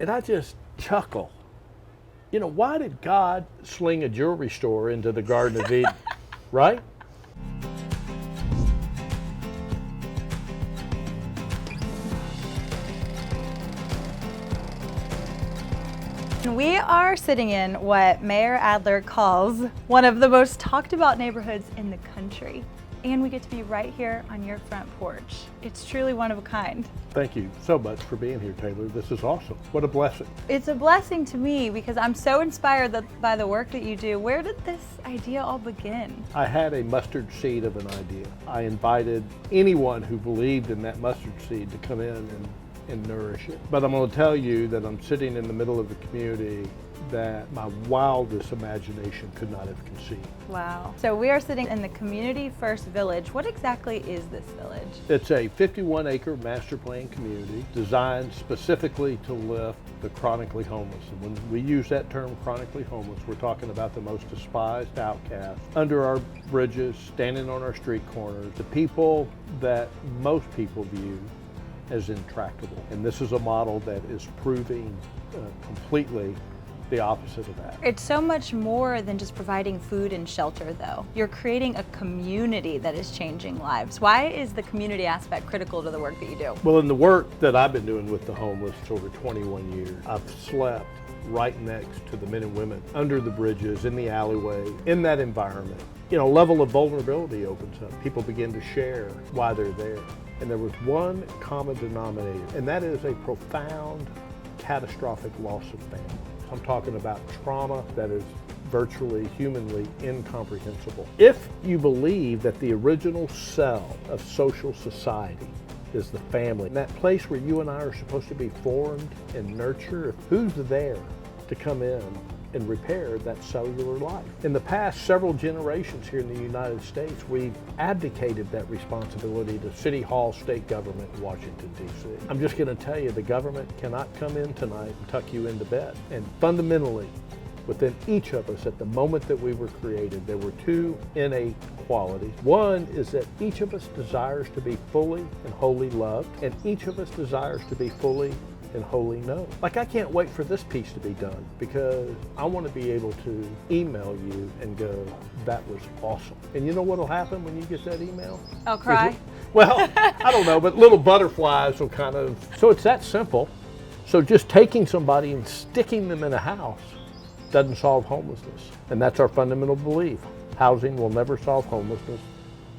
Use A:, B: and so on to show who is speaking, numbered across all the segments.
A: and I just chuckle. You know, why did God sling a jewelry store into the Garden of Eden, right?
B: We are sitting in what Mayor Adler calls one of the most talked about neighborhoods in the country. And we get to be right here on your front porch. It's truly one of a kind.
A: Thank you so much for being here, Taylor. This is awesome. What a blessing.
B: It's a blessing to me because I'm so inspired by the work that you do. Where did this idea all begin?
A: I had a mustard seed of an idea. I invited anyone who believed in that mustard seed to come in and nourish it. But I'm going to tell you that I'm sitting in the middle of a community that my wildest imagination could not have conceived.
B: Wow. So we are sitting in the Community First Village. What exactly is this village?
A: It's a 51-acre master plan community designed specifically to lift the chronically homeless. And when we use that term chronically homeless, we're talking about the most despised outcasts under our bridges, standing on our street corners, the people that most people view as intractable. And this is a model that is proving completely the opposite of that.
B: It's so much more than just providing food and shelter, though. You're creating a community that is changing lives. Why is the community aspect critical to the work that you do?
A: Well, in the work that I've been doing with the homeless for over 21 years, I've slept right next to the men and women under the bridges, in the alleyway, in that environment. You know, level of vulnerability opens up. People begin to share why they're there. And there was one common denominator, and that is a profound, catastrophic loss of family. I'm talking about trauma that is virtually humanly incomprehensible. If you believe that the original cell of social society is the family, that place where you and I are supposed to be formed and nurtured, who's there to come in and repair that cellular life? In the past several generations here in the United States, we've abdicated that responsibility to City Hall, state government in Washington, D.C. I'm just going to tell you, the government cannot come in tonight and tuck you into bed. And fundamentally, within each of us, at the moment that we were created, there were two innate qualities. One is that each of us desires to be fully and wholly loved, and each of us desires to be fully and wholly known. Like, I can't wait for this piece to be done because I want to be able to email you and go, that was awesome. And you know what'll happen when you get that email?
B: I'll cry.
A: Well, I don't know, but little butterflies will kind of, so it's that simple. So just taking somebody and sticking them in a house doesn't solve homelessness. And that's our fundamental belief. Housing will never solve homelessness,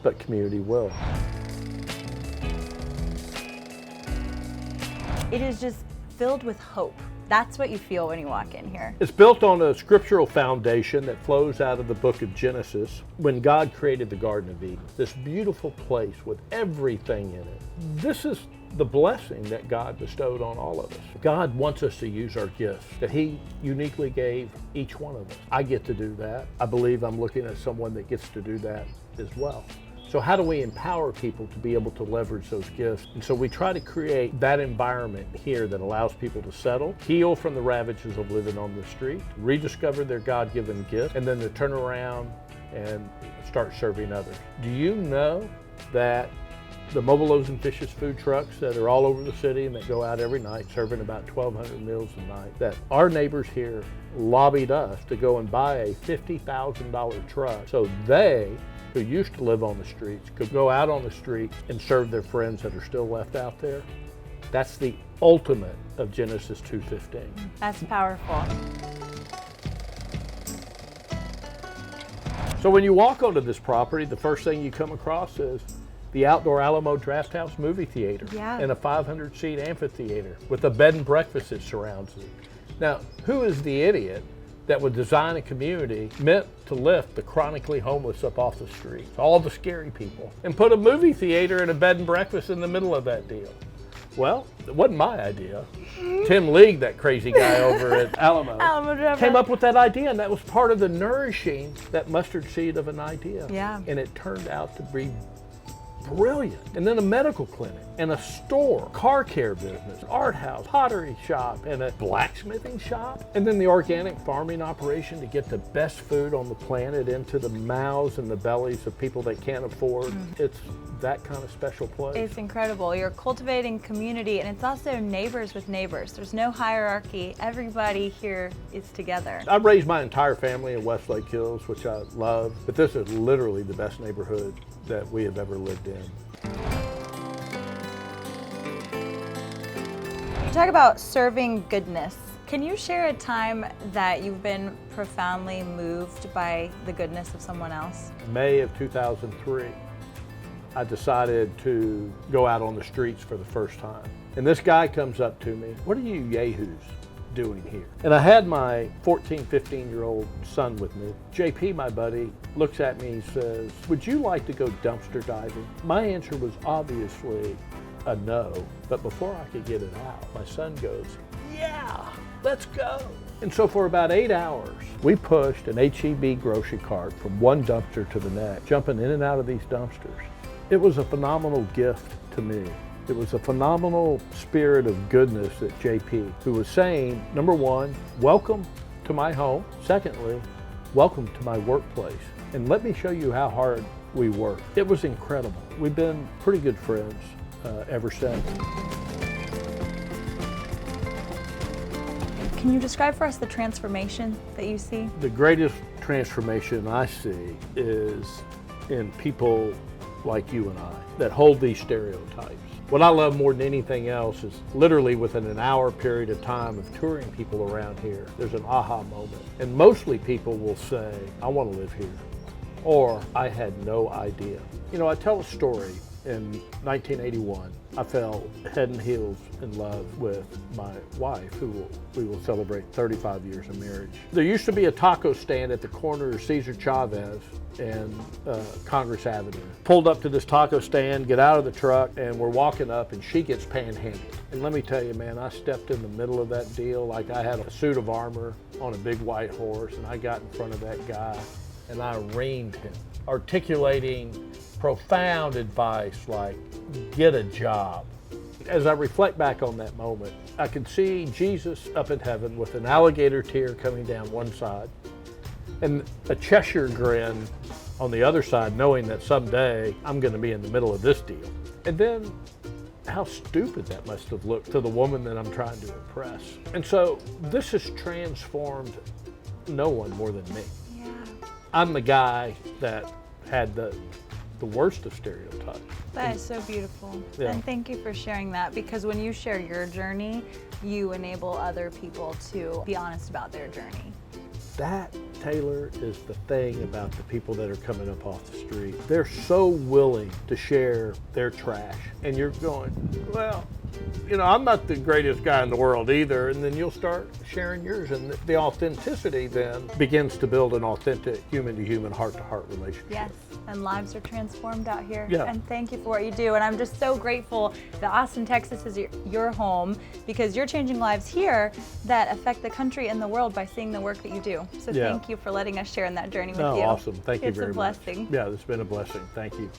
A: but community will.
B: It is just filled with hope. That's what you feel when you walk in here.
A: It's built on a scriptural foundation that flows out of the book of Genesis when God created the Garden of Eden. This beautiful place with everything in it. This is the blessing that God bestowed on all of us. God wants us to use our gifts that He uniquely gave each one of us. I get to do that. I believe I'm looking at someone that gets to do that as well. So how do we empower people to be able to leverage those gifts? And so we try to create that environment here that allows people to settle, heal from the ravages of living on the street, rediscover their God-given gift, and then to turn around and start serving others. Do you know that the Mobile Loaves Fishes food trucks that are all over the city and that go out every night serving about 1,200 meals a night, that our neighbors here lobbied us to go and buy a $50,000 truck so they, who used to live on the streets, could go out on the street and serve their friends that are still left out there? That's the ultimate of Genesis 2:15.
B: That's powerful.
A: So when you walk onto this property, the first thing you come across is the outdoor Alamo Drafthouse movie theater and a 500-seat amphitheater with a bed and breakfast that surrounds it. Now, who is the idiot that would design a community meant to lift the chronically homeless up off the streets, all the scary people, and put a movie theater and a bed and breakfast in the middle of that deal? Well, it wasn't my idea. Tim League, that crazy guy over at Alamo, came up with that idea, and that was part of the nourishing that mustard seed of an idea.
B: Yeah.
A: And it turned out to be brilliant. And then a medical clinic and a store, car care business, art house, pottery shop, and a blacksmithing shop. And then the organic farming operation to get the best food on the planet into the mouths and the bellies of people that can't afford. It's that kind of special place.
B: It's incredible. You're cultivating community, and it's also neighbors with neighbors. There's no hierarchy. Everybody here is together.
A: I raised my entire family in Westlake Hills, which I love, but this is literally the best neighborhood that we have ever lived in.
B: You talk about serving goodness. Can you share a time that you've been profoundly moved by the goodness of someone else?
A: May of 2003, I decided to go out on the streets for the first time. And this guy comes up to me, "What are you yahoos doing here?" And I had my 14, 15-year-old son with me. JP, my buddy, looks at me and says, "Would you like to go dumpster diving?" My answer was obviously a no, but before I could get it out, my son goes, "Yeah, let's go." And so for about 8 hours, we pushed an HEB grocery cart from one dumpster to the next, jumping in and out of these dumpsters. It was a phenomenal gift to me. It was a phenomenal spirit of goodness that JP, who was saying, number one, welcome to my home. Secondly, welcome to my workplace. And let me show you how hard we work. It was incredible. We've been pretty good friends ever since.
B: Can you describe for us the transformation that you see?
A: The greatest transformation I see is in people like you and I that hold these stereotypes. What I love more than anything else is literally within an hour period of time of touring people around here, there's an aha moment. And mostly people will say, "I want to live here," or "I had no idea." You know, I tell a story. In 1981, I fell head and heels in love with my wife, we will celebrate 35 years of marriage. There used to be a taco stand at the corner of Cesar Chavez and Congress Avenue. Pulled up to this taco stand, get out of the truck, and we're walking up, and she gets panhandled. And let me tell you, man, I stepped in the middle of that deal like I had a suit of armor on a big white horse, and I got in front of that guy, and I reamed him, articulating profound advice like, get a job. As I reflect back on that moment, I could see Jesus up in heaven with an alligator tear coming down one side and a Cheshire grin on the other side, knowing that someday I'm going to be in the middle of this deal. And then how stupid that must have looked to the woman that I'm trying to impress. And so this has transformed no one more than me.
B: Yeah.
A: I'm the guy that had the worst of stereotypes.
B: That is so beautiful.
A: Yeah.
B: And thank you for sharing that, because when you share your journey, you enable other people to be honest about their journey.
A: That, Taylor, is the thing about the people that are coming up off the street. They're so willing to share their trash. And you're going, well, you know, I'm not the greatest guy in the world either. And then you'll start sharing yours. And the authenticity then begins to build an authentic human-to-human, heart-to-heart relationship.
B: Yes, and lives are transformed out here.
A: Yeah.
B: And thank you for what you do. And I'm just so grateful that Austin, Texas is your home, because you're changing lives here that affect the country and the world by seeing the work that you do. So
A: Yeah.
B: thank you for letting us share in that journey with
A: No,
B: you.
A: awesome. Thank you
B: It's
A: very
B: a
A: much.
B: blessing.
A: Yeah, it's been a blessing. Thank you.